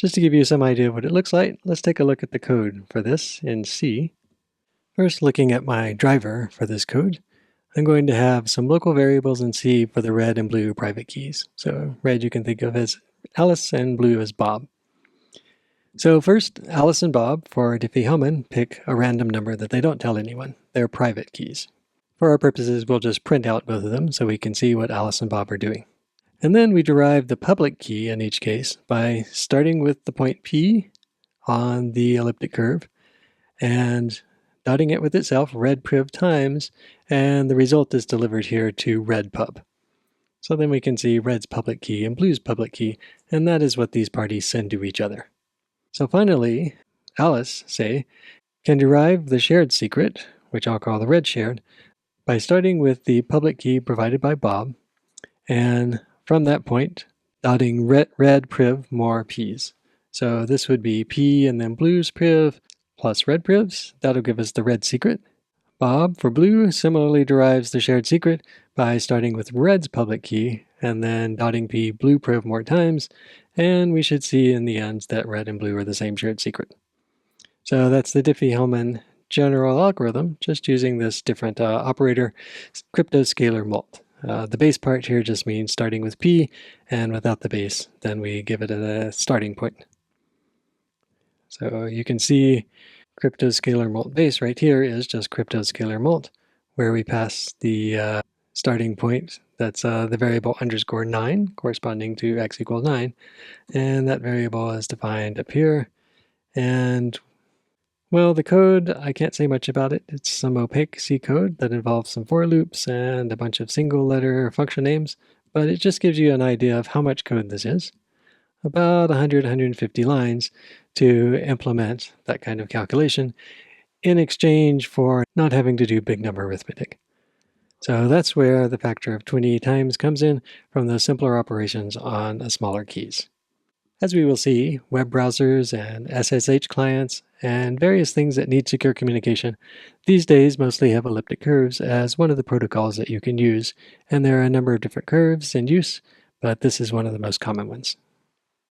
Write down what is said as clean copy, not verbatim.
Just to give you some idea of what it looks like, let's take a look at the code for this in C. First, looking at my driver for this code, I'm going to have some local variables in C for the red and blue private keys. So red you can think of as Alice and blue as Bob. So first, Alice and Bob for Diffie-Hellman pick a random number that they don't tell anyone. They're private keys. For our purposes, we'll just print out both of them so we can see what Alice and Bob are doing. And then we derive the public key in each case by starting with the point P on the elliptic curve and dotting it with itself, red priv times, and the result is delivered here to red pub. So then we can see red's public key and blue's public key, and that is what these parties send to each other. So finally, Alice, say, can derive the shared secret, which I'll call the red shared, by starting with the public key provided by Bob, and from that point, dotting red priv more p's. So this would be p and then blue's priv plus red privs. That'll give us the red secret. Bob, for blue, similarly derives the shared secret by starting with red's public key and then dotting p blue priv more times, and we should see in the end that red and blue are the same shared secret. So that's the Diffie-Hellman general algorithm, just using this different operator, cryptoscalar mult. The base part here just means starting with p, and without the base, then we give it a starting point. So you can see cryptoscalar mult base right here is just cryptoscalar mult, where we pass the starting point, that's the variable underscore 9, corresponding to x equals 9, and that variable is defined up here. And well, the code, I can't say much about it. It's some opaque C code that involves some for loops and a bunch of single letter function names, but it just gives you an idea of how much code this is. About 100-150 lines to implement that kind of calculation in exchange for not having to do big number arithmetic. So that's where the factor of 20 times comes in from those simpler operations on smaller keys. As we will see, web browsers and SSH clients and various things that need secure communication these days mostly have elliptic curves as one of the protocols that you can use, and there are a number of different curves in use, but this is one of the most common ones.